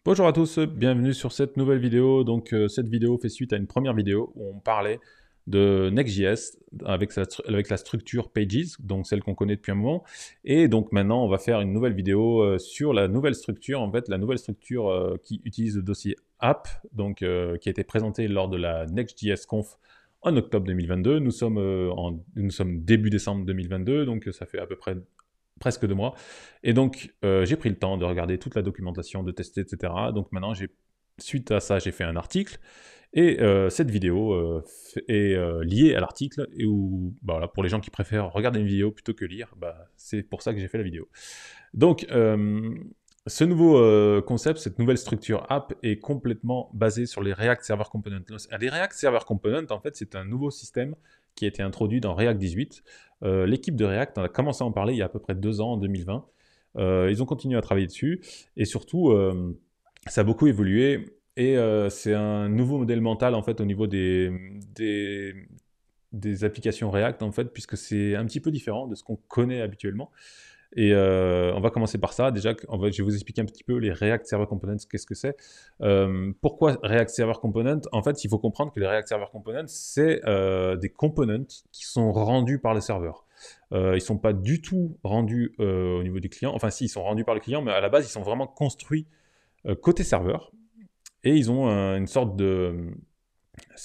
Bonjour à tous, bienvenue sur cette nouvelle vidéo. Cette vidéo fait suite à une première vidéo où on parlait de Next.js avec la structure Pages, donc celle qu'on connaît depuis un moment. Et donc maintenant, on va faire une nouvelle vidéo sur la nouvelle structure, en fait, la nouvelle structure qui utilise le dossier app, qui a été présentée lors de la Next.js Conf en octobre 2022. Nous sommes début décembre 2022, donc ça fait à peu près presque 2 mois. Et donc, j'ai pris le temps de regarder toute la documentation, de tester, etc. Donc maintenant, suite à ça, j'ai fait un article. Et cette vidéo est liée à l'article. Et voilà, pour les gens qui préfèrent regarder une vidéo plutôt que lire, c'est pour ça que j'ai fait la vidéo. Donc, ce nouveau concept, cette nouvelle structure app est complètement basée sur les React Server Components. Les React Server Components, en fait, c'est un nouveau système qui a été introduit dans React 18. L'équipe de React a commencé à en parler il y a à peu près 2 ans, en 2020. Ils ont continué à travailler dessus. Et surtout, ça a beaucoup évolué. Et c'est un nouveau modèle mental, en fait, au niveau des applications React, en fait, puisque c'est un petit peu différent de ce qu'on connaît habituellement. Et on va commencer par ça. Déjà, je vais vous expliquer un petit peu les React Server Components, qu'est-ce que c'est. Pourquoi React Server Components? En fait, il faut comprendre que les React Server Components, c'est des components qui sont rendus par le serveur. Ils ne sont pas du tout rendus au niveau du client. Enfin, si, ils sont rendus par le client, mais à la base, ils sont vraiment construits côté serveur. Et ils ont une sorte de...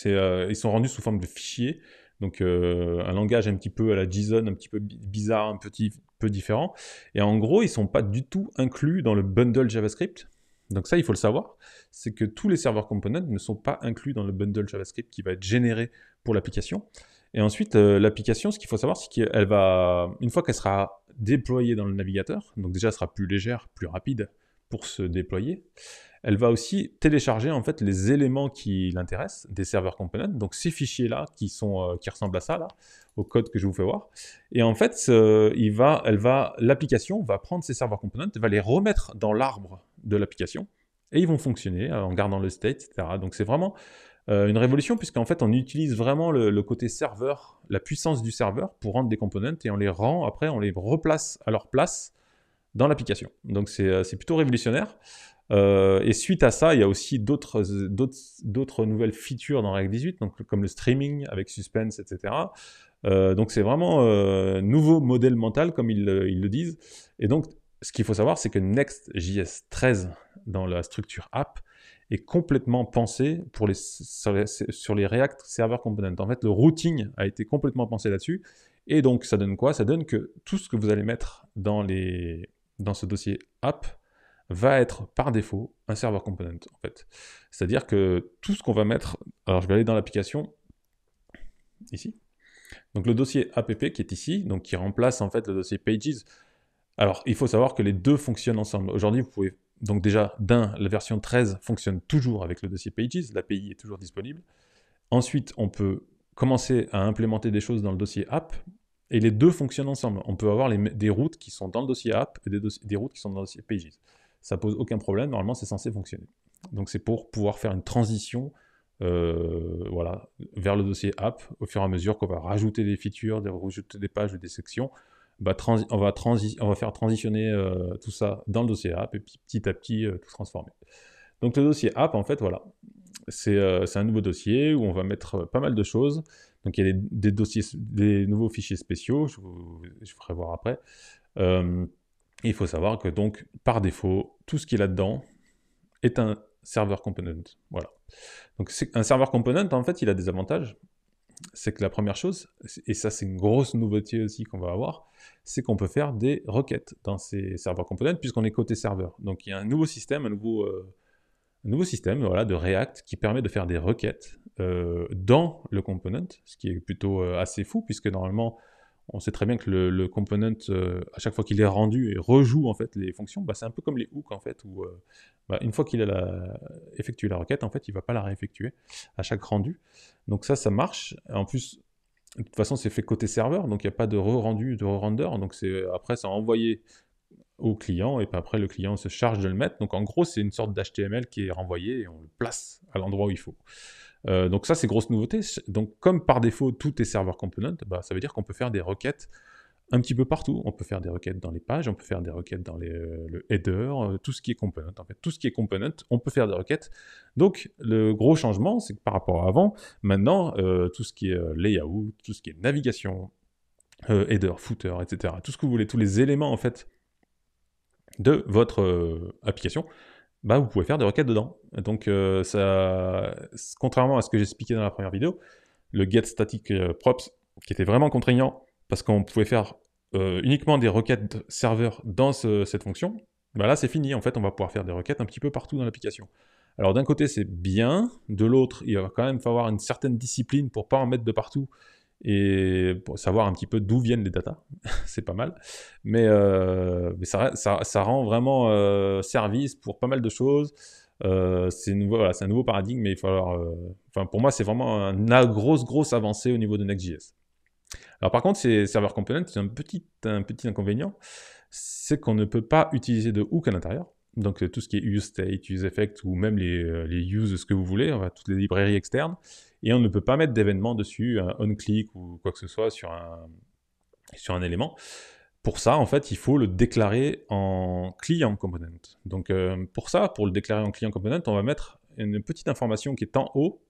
ils sont rendus sous forme de fichiers, donc un langage un petit peu à la JSON, un petit peu bizarre, un petit peu différent. Et en gros, ils ne sont pas du tout inclus dans le bundle JavaScript. Donc ça, il faut le savoir, c'est que tous les serveurs components ne sont pas inclus dans le bundle JavaScript qui va être généré pour l'application. Et ensuite, l'application, ce qu'il faut savoir, c'est qu'elle va, une fois qu'elle sera déployée dans le navigateur, donc déjà elle sera plus légère, plus rapide pour se déployer, elle va aussi télécharger en fait les éléments qui l'intéressent des serveurs components, donc ces fichiers-là qui ressemblent à ça là, au code que je vous fais voir. Et en fait, l'application va prendre ces serveurs components, va les remettre dans l'arbre de l'application, et ils vont fonctionner en gardant le state, etc. Donc c'est vraiment une révolution, puisqu'en fait on utilise vraiment le côté serveur, la puissance du serveur pour rendre des components, et on les rend, après on les replace à leur place dans l'application. Donc c'est plutôt révolutionnaire. Et suite à ça, il y a aussi d'autres nouvelles features dans React 18, donc, comme le streaming avec suspense, etc. Donc c'est vraiment nouveau modèle mental, comme ils le disent. Et donc, ce qu'il faut savoir, c'est que Next.js 13, dans la structure app, est complètement pensé sur les React Server Components. En fait, le routing a été complètement pensé là-dessus. Et donc, ça donne quoi? Ça donne que tout ce que vous allez mettre dans ce dossier app va être par défaut un server component, en fait. C'est-à-dire que tout ce qu'on va mettre... Alors, je vais aller dans l'application, ici. Donc, le dossier app qui est ici, donc qui remplace en fait le dossier pages. Alors, il faut savoir que les deux fonctionnent ensemble. Aujourd'hui, vous pouvez... Donc déjà, la version 13 fonctionne toujours avec le dossier pages, l'API est toujours disponible. Ensuite, on peut commencer à implémenter des choses dans le dossier app, et les deux fonctionnent ensemble. On peut avoir des routes qui sont dans le dossier app et des routes qui sont dans le dossier pages. Ça pose aucun problème, normalement c'est censé fonctionner. Donc c'est pour pouvoir faire une transition voilà, vers le dossier app au fur et à mesure qu'on va rajouter des features, rajouter des pages ou des sections. On va faire transitionner tout ça dans le dossier app et puis petit à petit tout transformer. Donc le dossier app, en fait, voilà, c'est un nouveau dossier où on va mettre pas mal de choses. Donc il y a des nouveaux fichiers spéciaux, je vous ferai voir après. Il faut savoir que donc, par défaut, tout ce qui est là-dedans est un server component. Voilà. Donc un server component, en fait, il a des avantages. C'est que la première chose, et ça c'est une grosse nouveauté aussi qu'on va avoir, c'est qu'on peut faire des requêtes dans ces serveurs components puisqu'on est côté serveur. Donc il y a un nouveau système, voilà, de React qui permet de faire des requêtes dans le component, ce qui est plutôt assez fou, puisque normalement, on sait très bien que le component, à chaque fois qu'il est rendu et rejoue en fait les fonctions, c'est un peu comme les hooks en fait, où une fois qu'il a effectué la requête, en fait, il ne va pas la réeffectuer à chaque rendu. Donc ça marche. En plus, de toute façon, c'est fait côté serveur, donc il n'y a pas de re-rendu, de re-render, donc après, c'est envoyé au client, et puis après le client se charge de le mettre. Donc en gros, c'est une sorte d'HTML qui est renvoyé et on le place à l'endroit où il faut. Donc ça, c'est grosse nouveauté. Donc comme par défaut, tout est serveur component, ça veut dire qu'on peut faire des requêtes un petit peu partout. On peut faire des requêtes dans les pages, on peut faire des requêtes dans le header, tout ce qui est component. En fait, tout ce qui est component, on peut faire des requêtes. Donc, le gros changement, c'est que par rapport à avant, maintenant, tout ce qui est layout, tout ce qui est navigation, header, footer, etc., tout ce que vous voulez, tous les éléments, en fait, de votre application, bah, vous pouvez faire des requêtes dedans. Donc, contrairement à ce que j'ai expliqué dans la première vidéo, le get static props, qui était vraiment contraignant, parce qu'on pouvait faire uniquement des requêtes serveur dans cette fonction, bah là c'est fini, en fait on va pouvoir faire des requêtes un petit peu partout dans l'application. Alors d'un côté c'est bien, de l'autre il va quand même falloir une certaine discipline pour pas en mettre de partout, et pour savoir un petit peu d'où viennent les datas, c'est pas mal, mais ça rend vraiment service pour pas mal de choses. C'est voilà, un nouveau paradigme, mais il va falloir... Enfin, pour moi, c'est vraiment une grosse avancée au niveau de Next.js. Alors par contre, ces serveurs components, c'est un petit inconvénient, c'est qu'on ne peut pas utiliser de hook à l'intérieur. Donc tout ce qui est useState, useEffect, ou même les use, ce que vous voulez, enfin, toutes les librairies externes, et on ne peut pas mettre d'événement dessus, un onClick ou quoi que ce soit sur un élément. Pour ça, en fait, il faut le déclarer en client component. Donc pour ça, pour le déclarer en client component, on va mettre une petite information qui est en haut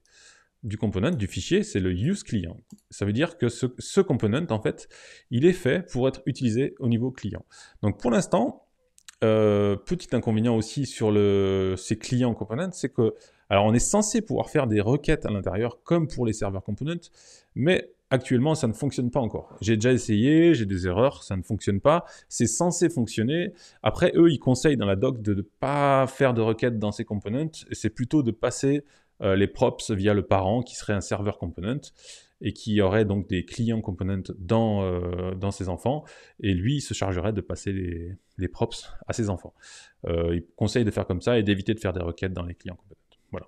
du component, du fichier, c'est le use client. Ça veut dire que ce component, en fait, il est fait pour être utilisé au niveau client. Donc pour l'instant, petit inconvénient aussi sur ces clients components, c'est que, alors on est censé pouvoir faire des requêtes à l'intérieur comme pour les serveurs components, mais actuellement ça ne fonctionne pas encore. J'ai déjà essayé, j'ai des erreurs, ça ne fonctionne pas, c'est censé fonctionner. Après eux, ils conseillent dans la doc de ne pas faire de requêtes dans ces components, et c'est plutôt de passer les props via le parent qui serait un serveur component, et qui aurait donc des clients components dans ses enfants, et lui il se chargerait de passer les props à ses enfants. Il conseille de faire comme ça et d'éviter de faire des requêtes dans les clients components. Voilà.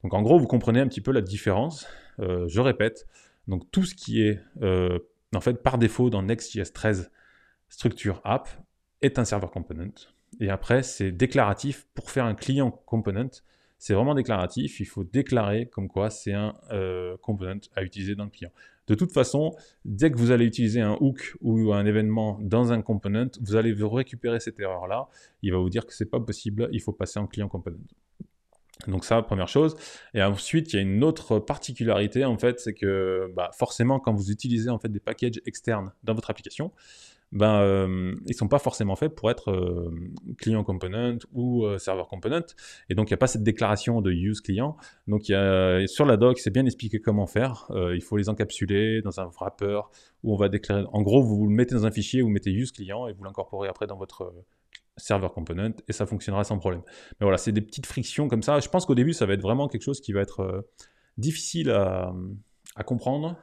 Donc en gros, vous comprenez un petit peu la différence. Je répète, donc tout ce qui est en fait par défaut dans Next.js 13 structure app est un serveur component, et après c'est déclaratif pour faire un client component. C'est vraiment déclaratif, il faut déclarer comme quoi c'est un component à utiliser dans le client. De toute façon, dès que vous allez utiliser un hook ou un événement dans un component, vous allez vous récupérer cette erreur-là. Il va vous dire que c'est pas possible, il faut passer en client component. Donc ça, première chose. Et ensuite, il y a une autre particularité, en fait, c'est que forcément, quand vous utilisez en fait des packages externes dans votre application, ils ne sont pas forcément faits pour être client component ou serveur component, et donc il n'y a pas cette déclaration de use client. Donc sur la doc, c'est bien expliqué comment faire. Il faut les encapsuler dans un wrapper où on va déclarer. En gros, vous le mettez dans un fichier, vous mettez use client et vous l'incorporez après dans votre serveur component, et ça fonctionnera sans problème. Mais voilà, c'est des petites frictions comme ça. Je pense qu'au début, ça va être vraiment quelque chose qui va être difficile à comprendre,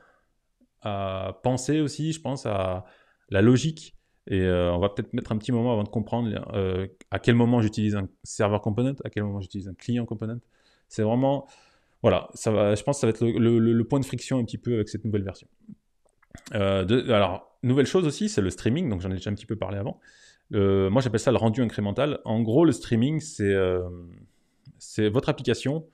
à penser aussi, je pense, à la logique. Et on va peut-être mettre un petit moment avant de comprendre à quel moment j'utilise un serveur component, à quel moment j'utilise un client component. C'est vraiment... Voilà, je pense que ça va être le point de friction un petit peu avec cette nouvelle version. Alors, nouvelle chose aussi, c'est le streaming, donc j'en ai déjà un petit peu parlé avant. Moi, j'appelle ça le rendu incrémental. En gros, le streaming, c'est votre application,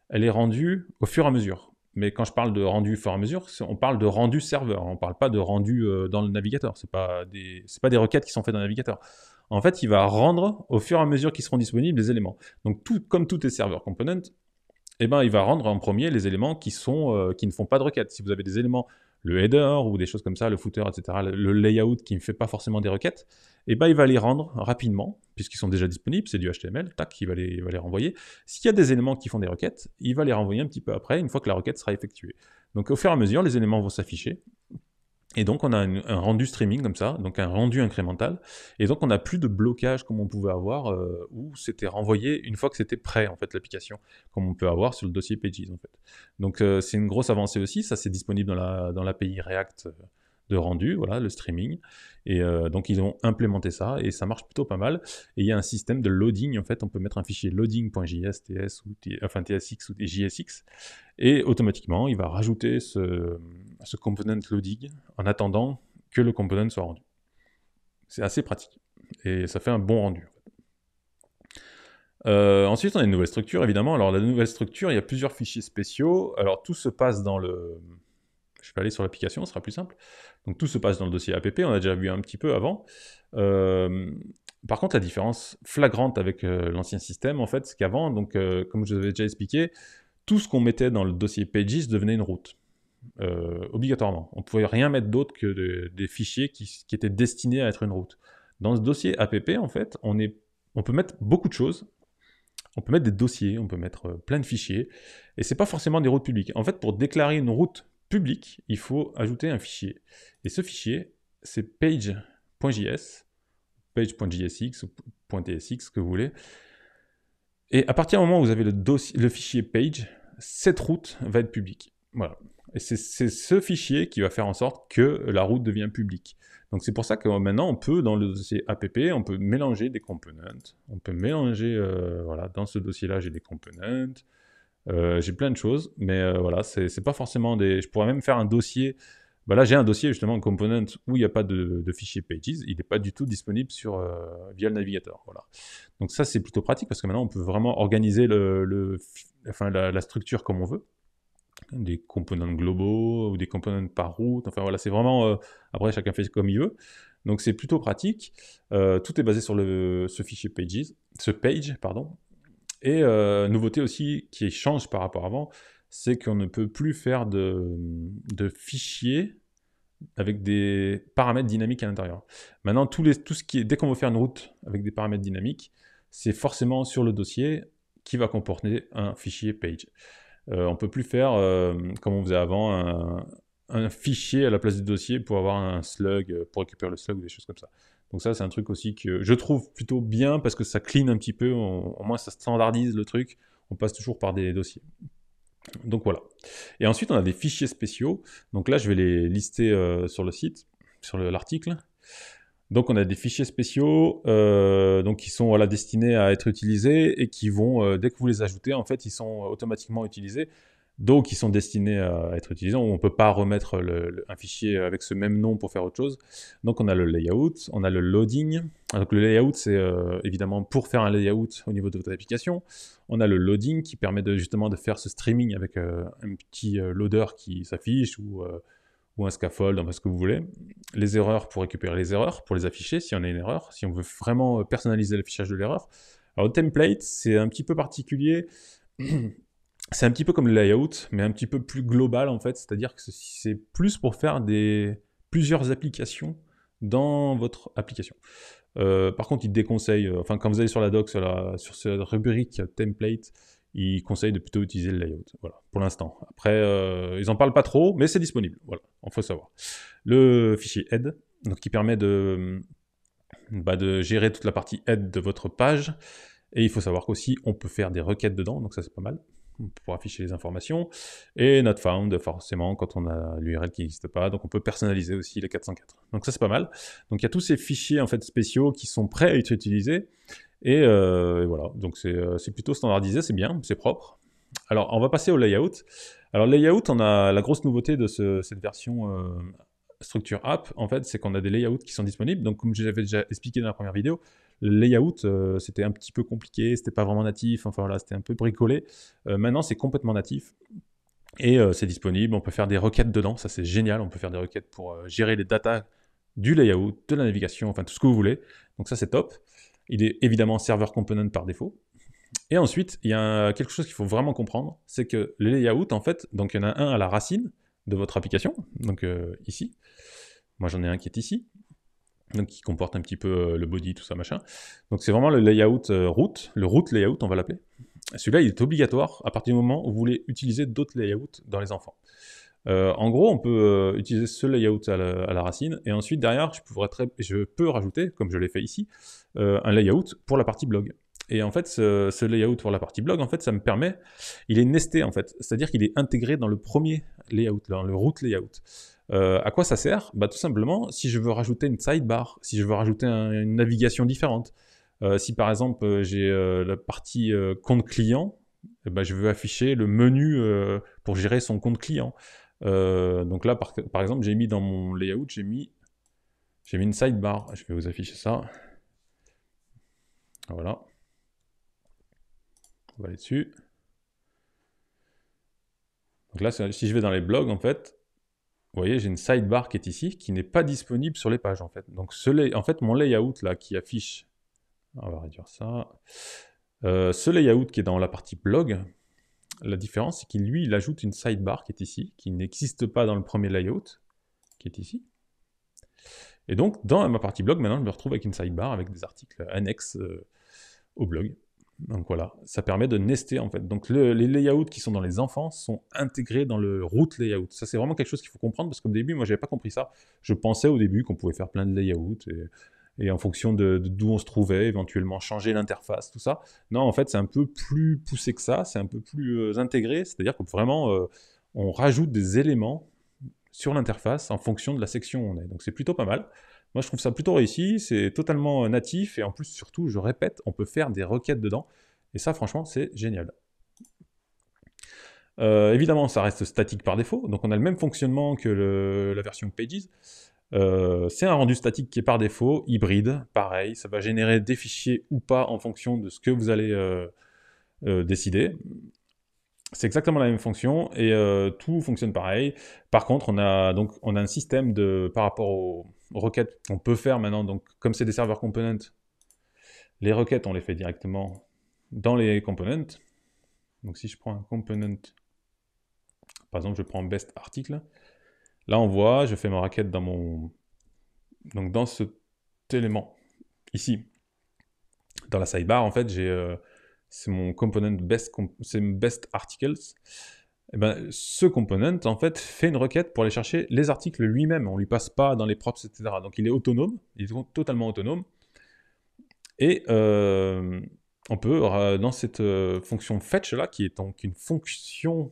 elle est rendue au fur et à mesure. Mais quand je parle de rendu au fur et à mesure, on parle de rendu serveur, on ne parle pas de rendu dans le navigateur. Ce pas pas des requêtes qui sont faites dans le navigateur. En fait, il va rendre au fur et à mesure qu'ils seront disponibles les éléments. Donc, comme tout est serveur component, il va rendre en premier les éléments qui ne font pas de requêtes. Si vous avez des éléments, le header ou des choses comme ça, le footer, etc., le layout qui ne fait pas forcément des requêtes, il va les rendre rapidement, puisqu'ils sont déjà disponibles, c'est du HTML, tac, il va les renvoyer. S'il y a des éléments qui font des requêtes, il va les renvoyer un petit peu après, une fois que la requête sera effectuée. Donc au fur et à mesure, les éléments vont s'afficher, et donc on a un rendu streaming comme ça, donc un rendu incrémental, et donc on n'a plus de blocage comme on pouvait avoir, où c'était renvoyé une fois que c'était prêt, en fait, l'application, comme on peut avoir sur le dossier Pages, en fait. Donc c'est une grosse avancée aussi, ça c'est disponible dans l'API React de rendu, voilà, le streaming, et donc ils ont implémenté ça, et ça marche plutôt pas mal, et il y a un système de loading, en fait, on peut mettre un fichier loading.js, TSX ou JSX, et automatiquement, il va rajouter ce component loading en attendant que le component soit rendu. C'est assez pratique, et ça fait un bon rendu. Ensuite, on a une nouvelle structure, évidemment. Alors, la nouvelle structure, il y a plusieurs fichiers spéciaux. Alors, tout se passe dans le... Je vais aller sur l'application, ce sera plus simple. Donc tout se passe dans le dossier app, on a déjà vu un petit peu avant. Par contre, la différence flagrante avec l'ancien système, en fait, c'est qu'avant, donc comme je vous avais déjà expliqué, tout ce qu'on mettait dans le dossier pages devenait une route. Obligatoirement. On ne pouvait rien mettre d'autre que des fichiers qui étaient destinés à être une route. Dans ce dossier app, en fait, on peut mettre beaucoup de choses. On peut mettre des dossiers, on peut mettre plein de fichiers, et c'est pas forcément des routes publiques. En fait, pour déclarer une route publique, il faut ajouter un fichier. Et ce fichier, c'est page.js, page.jsx ou .tsx, que vous voulez. Et à partir du moment où vous avez le fichier page, cette route va être publique. Voilà. Et c'est ce fichier qui va faire en sorte que la route devient publique. Donc c'est pour ça que maintenant on peut, dans le dossier app, on peut mélanger des components. On peut mélanger, voilà, dans ce dossier-là j'ai des components, j'ai plein de choses, mais voilà, c'est pas forcément des... Je pourrais même faire un dossier... Bah là j'ai un dossier justement, component, où il n'y a pas de fichier pages, il n'est pas du tout disponible via le navigateur. Voilà. Donc ça c'est plutôt pratique parce que maintenant on peut vraiment organiser la structure comme on veut. Des components globaux ou des components par route, enfin voilà, c'est vraiment... après chacun fait comme il veut. Donc c'est plutôt pratique. Tout est basé sur ce fichier page, pardon. Et nouveauté aussi qui change par rapport à avant, c'est qu'on ne peut plus faire de fichiers avec des paramètres dynamiques à l'intérieur. Maintenant, tout ce qui est, dès qu'on veut faire une route avec des paramètres dynamiques, c'est forcément sur le dossier qui va comporter un fichier page. On ne peut plus faire, comme on faisait avant, un fichier à la place du dossier pour avoir un slug, pour récupérer le slug ou des choses comme ça. Donc ça, c'est un truc aussi que je trouve plutôt bien parce que ça clean un petit peu, au moins ça standardise le truc, on passe toujours par des dossiers. Donc voilà. Et ensuite, on a des fichiers spéciaux. Donc là, je vais les lister sur le site, sur l'article. Donc on a des fichiers spéciaux donc qui sont voilà, destinés à être utilisés et qui vont, dès que vous les ajoutez, en fait, ils sont automatiquement utilisés. Donc ils sont destinés à être utilisés. On ne peut pas remettre un fichier avec ce même nom pour faire autre chose. Donc on a le layout, on a le loading. Donc le layout, c'est évidemment pour faire un layout au niveau de votre application. On a le loading qui permet justement de faire ce streaming avec un petit loader qui s'affiche ou un scaffold, enfin ce que vous voulez. Les erreurs pour récupérer les erreurs, pour les afficher si on a une erreur, si on veut vraiment personnaliser l'affichage de l'erreur. Alors le template, c'est un petit peu particulier. C'est un petit peu comme le layout, mais un petit peu plus global en fait, c'est-à-dire que c'est plus pour faire plusieurs applications dans votre application. Par contre, il déconseille, enfin quand vous allez sur la doc, sur cette rubrique template, il conseille de plutôt utiliser le layout, voilà, pour l'instant. Après, ils en parlent pas trop, mais c'est disponible, voilà, il faut savoir. Le fichier head, donc qui permet de gérer toute la partie head de votre page, et il faut savoir qu'aussi, on peut faire des requêtes dedans, donc ça c'est pas mal, pour afficher les informations, et not found, forcément, quand on a l'URL qui n'existe pas, donc on peut personnaliser aussi les 404. Donc ça c'est pas mal. Donc il y a tous ces fichiers en fait spéciaux qui sont prêts à être utilisés, et voilà, donc c'est plutôt standardisé, c'est bien, c'est propre. Alors on va passer au layout. Alors layout, on a la grosse nouveauté de cette version structure app, en fait, c'est qu'on a des layouts qui sont disponibles. Donc comme je l'avais déjà expliqué dans la première vidéo, le layout, c'était un petit peu compliqué, c'était pas vraiment natif, enfin voilà, c'était un peu bricolé. Maintenant, c'est complètement natif. Et c'est disponible, on peut faire des requêtes dedans, ça c'est génial, on peut faire des requêtes pour gérer les datas du layout, de la navigation, enfin tout ce que vous voulez. Donc ça c'est top. Il est évidemment server component par défaut. Et ensuite, il y a quelque chose qu'il faut vraiment comprendre, c'est que les layouts, en fait, donc il y en a un à la racine de votre application, donc ici. Moi j'en ai un qui est ici, donc qui comporte un petit peu le body, tout ça, machin. Donc c'est vraiment le layout route, le route layout, on va l'appeler. Celui-là, il est obligatoire à partir du moment où vous voulez utiliser d'autres layouts dans les enfants. En gros, on peut utiliser ce layout à la racine, et ensuite, derrière, je peux rajouter, comme je l'ai fait ici, un layout pour la partie blog. Et en fait, ce layout pour la partie blog, en fait, ça me permet, il est nesté, en fait, c'est-à-dire qu'il est intégré dans le premier layout, dans le route layout. À quoi ça sert? Bah, tout simplement, si je veux rajouter une sidebar, si je veux rajouter une navigation différente, si par exemple j'ai la partie compte client, bah, je veux afficher le menu pour gérer son compte client. Donc là, par exemple, j'ai mis dans mon layout, j'ai mis une sidebar. Je vais vous afficher ça. Voilà. On va aller dessus. Donc là, si je vais dans les blogs, en fait, vous voyez, j'ai une sidebar qui est ici, qui n'est pas disponible sur les pages, en fait. Donc, en fait, mon layout, là, qui affiche... On va réduire ça. Ce layout qui est dans la partie blog, la différence, c'est qu'il, lui, il ajoute une sidebar qui est ici, qui n'existe pas dans le premier layout, qui est ici. Et donc, dans ma partie blog, maintenant, je me retrouve avec une sidebar, avec des articles annexes au blog. Donc voilà, ça permet de nester en fait. Donc les layouts qui sont dans les enfants sont intégrés dans le root layout. Ça c'est vraiment quelque chose qu'il faut comprendre parce qu'au début, moi j'avais pas compris ça. Je pensais au début qu'on pouvait faire plein de layouts et en fonction de d'où on se trouvait, éventuellement changer l'interface, tout ça. Non, en fait c'est un peu plus poussé que ça, c'est un peu plus intégré, c'est-à-dire que vraiment on rajoute des éléments sur l'interface en fonction de la section où on est. Donc c'est plutôt pas mal. Moi, je trouve ça plutôt réussi, c'est totalement natif, et en plus, surtout, je répète, on peut faire des requêtes dedans, et ça, franchement, c'est génial. Évidemment, ça reste statique par défaut, donc on a le même fonctionnement que la version Pages. C'est un rendu statique qui est par défaut, hybride, pareil, ça va générer des fichiers ou pas en fonction de ce que vous allez décider. C'est exactement la même fonction et tout fonctionne pareil. Par contre, on a un système par rapport aux requêtes qu'on peut faire maintenant. Donc, comme c'est des serveurs components, les requêtes, on les fait directement dans les components. Donc, si je prends un component, par exemple, je prends best article. Là, on voit, je fais ma requête dans cet élément ici. Dans la sidebar, en fait, c'est mon component best articles. Et ben, ce component, en fait, fait une requête pour aller chercher les articles lui-même. On ne lui passe pas dans les props, etc. Donc, il est autonome, il est totalement autonome. Et on peut, dans cette fonction fetch-là, qui est donc une fonction,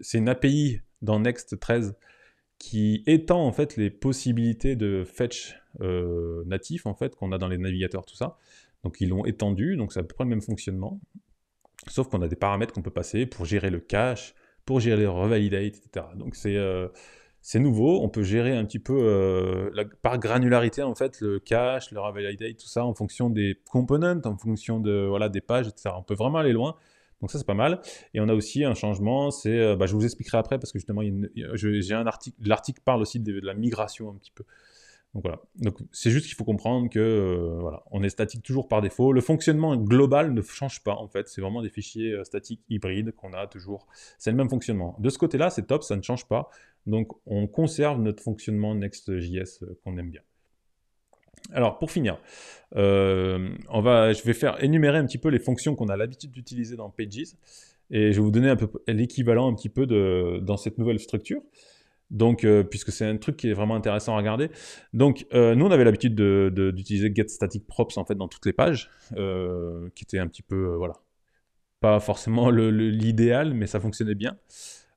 c'est une API dans Next 13, qui étend, en fait, les possibilités de fetch natif, en fait, qu'on a dans les navigateurs, tout ça. Donc, ils l'ont étendu, donc c'est à peu près le même fonctionnement. Sauf qu'on a des paramètres qu'on peut passer pour gérer le cache, pour gérer les revalidate, etc. Donc c'est nouveau, on peut gérer un petit peu par granularité en fait le cache, le revalidate, tout ça en fonction des components, en fonction de voilà des pages, etc. On peut vraiment aller loin. Donc ça c'est pas mal. Et on a aussi un changement, c'est, je vous expliquerai après parce que justement j'ai un article, l'article parle aussi de la migration un petit peu. Donc voilà. Donc c'est juste qu'il faut comprendre que voilà, on est statique toujours par défaut. Le fonctionnement global ne change pas en fait. C'est vraiment des fichiers statiques hybrides qu'on a toujours. C'est le même fonctionnement. De ce côté-là, c'est top, ça ne change pas. Donc on conserve notre fonctionnement Next.js qu'on aime bien. Alors pour finir, je vais faire énumérer un petit peu les fonctions qu'on a l'habitude d'utiliser dans Pages et je vais vous donner un peu l'équivalent un petit peu dans cette nouvelle structure. Donc, puisque c'est un truc qui est vraiment intéressant à regarder. Donc, nous, on avait l'habitude d'utiliser getStaticProps en fait dans toutes les pages, qui était un petit peu, voilà, pas forcément l'idéal, mais ça fonctionnait bien.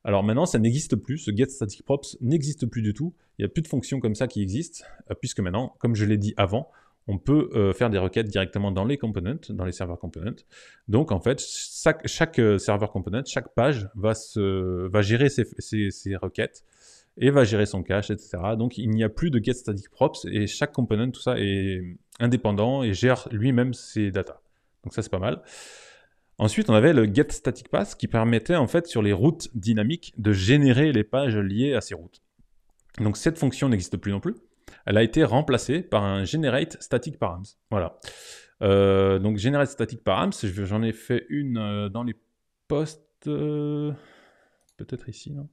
Alors maintenant, ça n'existe plus, ce getStaticProps n'existe plus du tout. Il n'y a plus de fonction comme ça qui existe, puisque maintenant, comme je l'ai dit avant, on peut faire des requêtes directement dans les components, dans les serveurs components. Donc en fait, chaque serveur component, chaque page va gérer ses requêtes et va gérer son cache, etc. Donc il n'y a plus de getStaticProps et chaque component, tout ça est indépendant et gère lui-même ses data. Donc ça c'est pas mal. Ensuite, on avait le getStaticPath qui permettait en fait sur les routes dynamiques de générer les pages liées à ces routes. Donc cette fonction n'existe plus non plus. Elle a été remplacée par un GenerateStaticParams. Voilà. Donc GenerateStaticParams, j'en ai fait une dans les posts, peut-être ici, non ?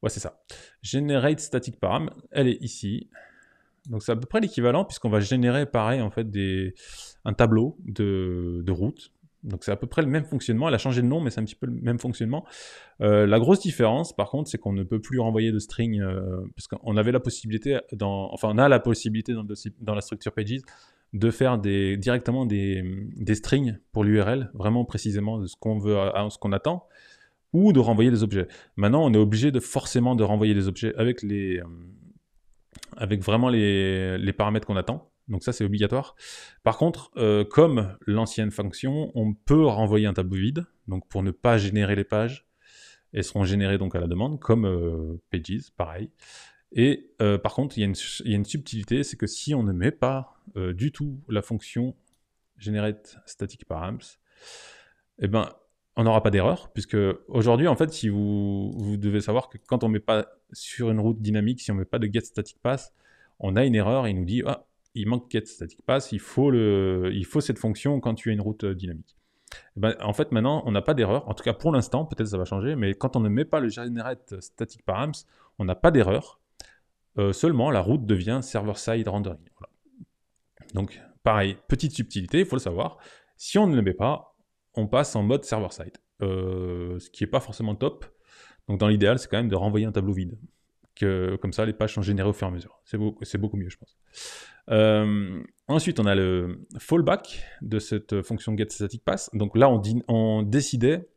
Ouais, c'est ça. GenerateStaticParam, elle est ici. Donc c'est à peu près l'équivalent puisqu'on va générer pareil en fait un tableau de route. Donc c'est à peu près le même fonctionnement. Elle a changé de nom, mais c'est un petit peu le même fonctionnement. La grosse différence, par contre, c'est qu'on ne peut plus renvoyer de string parce qu'on avait la possibilité on a la possibilité dans la structure Pages de faire directement des strings pour l'URL, vraiment précisément de ce qu'on veut, ce qu'on attend, ou de renvoyer des objets. Maintenant, on est obligé forcément de renvoyer des objets avec vraiment les paramètres qu'on attend. Donc ça, c'est obligatoire. Par contre, comme l'ancienne fonction, on peut renvoyer un tableau vide, donc pour ne pas générer les pages. Elles seront générées donc à la demande, comme Pages, pareil. Et par contre, il y a une subtilité, c'est que si on ne met pas du tout la fonction GenerateStaticParams, eh ben, on n'aura pas d'erreur, puisque aujourd'hui, en fait, si vous devez savoir que quand on ne met pas sur une route dynamique, si on ne met pas de getStaticPath, on a une erreur et il nous dit ah, il manque getStaticPath, il faut cette fonction quand tu as une route dynamique. Et ben, en fait, maintenant, on n'a pas d'erreur, en tout cas pour l'instant, peut-être ça va changer, mais quand on ne met pas le generate static params, on n'a pas d'erreur, seulement la route devient server-side rendering. Voilà. Donc, pareil, petite subtilité, il faut le savoir, si on ne le met pas, on passe en mode server-side, ce qui n'est pas forcément top. Donc dans l'idéal, c'est quand même de renvoyer un tableau vide. Comme ça, les pages sont générées au fur et à mesure. C'est beaucoup mieux, je pense. Ensuite, on a le fallback de cette fonction getStaticPath. Donc là, on décidait,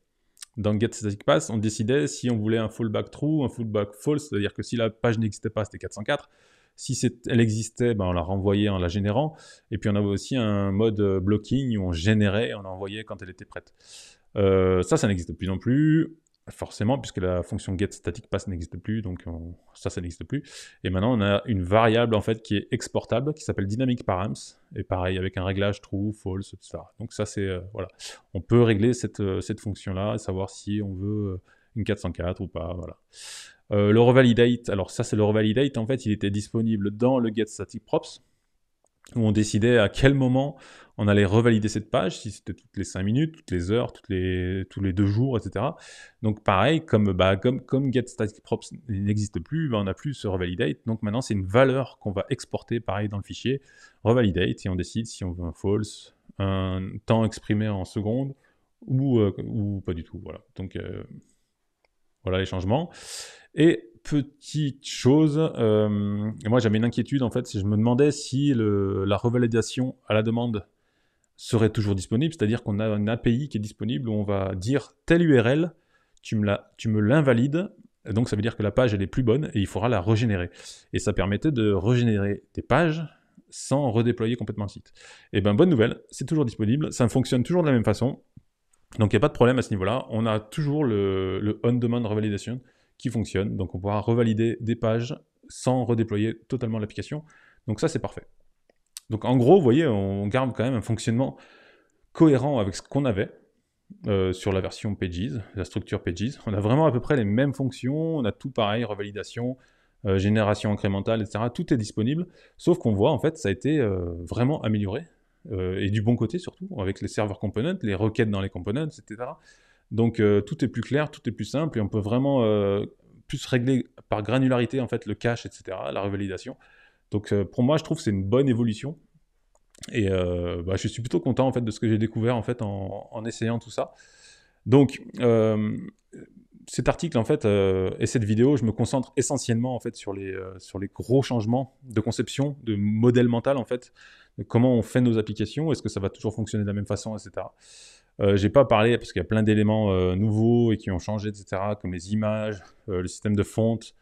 dans getStaticPath, on décidait si on voulait un fallback true, un fallback false, c'est-à-dire que si la page n'existait pas, c'était 404. Si elle existait, ben on la renvoyait en la générant. Et puis on avait aussi un mode blocking où on générait et on envoyait quand elle était prête. Ça n'existe plus non plus, forcément, puisque la fonction getStaticPath n'existe plus, donc ça n'existe plus. Et maintenant, on a une variable en fait qui est exportable, qui s'appelle dynamicParams, et pareil, avec un réglage true, false, etc. Donc ça, c'est, voilà. On peut régler cette fonction-là, et savoir si on veut une 404 ou pas, voilà. Le revalidate, alors ça c'est le revalidate, en fait il était disponible dans le getStaticProps, où on décidait à quel moment on allait revalider cette page, si c'était toutes les 5 minutes, toutes les heures, tous les 2 jours, etc. Donc pareil, comme getStaticProps n'existe plus, on n'a plus ce revalidate, donc maintenant c'est une valeur qu'on va exporter pareil dans le fichier, revalidate, et on décide si on veut un false, un temps exprimé en secondes, ou pas du tout, voilà. Donc voilà les changements. Et petite chose, moi j'avais une inquiétude en fait, si je me demandais si la revalidation à la demande serait toujours disponible, c'est-à-dire qu'on a une API qui est disponible où on va dire telle URL, tu me l'invalides, donc ça veut dire que la page elle est plus bonne et il faudra la régénérer. Et ça permettait de régénérer des pages sans redéployer complètement le site. Et ben bonne nouvelle, c'est toujours disponible, ça fonctionne toujours de la même façon, donc il n'y a pas de problème à ce niveau-là, on a toujours le on-demand revalidation qui fonctionne, donc on pourra revalider des pages sans redéployer totalement l'application, donc ça c'est parfait. Donc en gros, vous voyez, on garde quand même un fonctionnement cohérent avec ce qu'on avait sur la version Pages, la structure Pages. On a vraiment à peu près les mêmes fonctions, on a tout pareil, revalidation, génération incrémentale, etc. Tout est disponible, sauf qu'on voit en fait ça a été vraiment amélioré, et du bon côté surtout, avec les server components, les requêtes dans les components, etc. Donc tout est plus clair, tout est plus simple, et on peut vraiment plus régler par granularité en fait le cache, etc., la revalidation. Donc pour moi, je trouve que c'est une bonne évolution. Et je suis plutôt content en fait de ce que j'ai découvert en fait en essayant tout ça. Donc cet article en fait et cette vidéo, je me concentre essentiellement en fait sur les gros changements de conception, de modèle mental en fait, de comment on fait nos applications, est-ce que ça va toujours fonctionner de la même façon, etc. J'ai pas parlé parce qu'il y a plein d'éléments nouveaux et qui ont changé, etc. Comme les images, le système de fonte,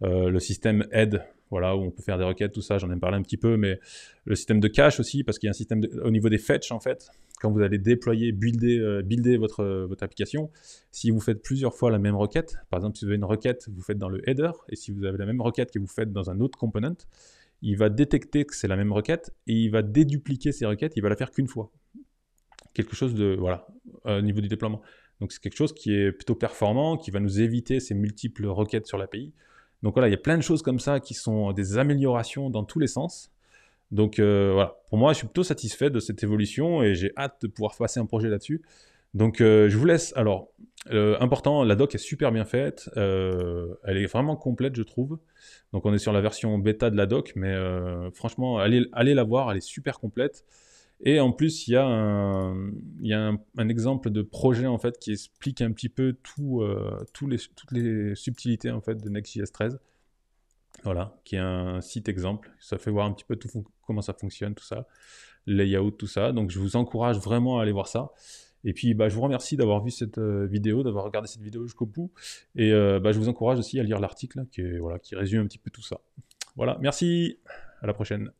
le système aide, voilà, où on peut faire des requêtes, tout ça, j'en ai parlé un petit peu, mais le système de cache aussi, parce qu'il y a un système au niveau des fetch, en fait, quand vous allez déployer, builder votre application, si vous faites plusieurs fois la même requête, par exemple, si vous avez une requête, vous faites dans le header, et si vous avez la même requête que vous faites dans un autre component, il va détecter que c'est la même requête, et il va dédupliquer ces requêtes, il va la faire qu'une fois. Quelque chose de, voilà, au niveau du déploiement. Donc c'est quelque chose qui est plutôt performant, qui va nous éviter ces multiples requêtes sur l'API. Donc voilà, il y a plein de choses comme ça qui sont des améliorations dans tous les sens. Donc voilà, pour moi, je suis plutôt satisfait de cette évolution et j'ai hâte de pouvoir passer un projet là-dessus. Donc je vous laisse. Alors, important, la doc est super bien faite. Elle est vraiment complète, je trouve. Donc on est sur la version bêta de la doc, mais franchement, allez la voir, elle est super complète. Et en plus, il y a un exemple de projet en fait qui explique un petit peu toutes les subtilités en fait de Next.js 13. Voilà, qui est un site exemple. Ça fait voir un petit peu comment ça fonctionne, tout ça, layout, tout ça. Donc je vous encourage vraiment à aller voir ça. Et puis je vous remercie d'avoir vu cette vidéo, d'avoir regardé cette vidéo jusqu'au bout. Et je vous encourage aussi à lire l'article qui résume un petit peu tout ça. Voilà, merci, à la prochaine.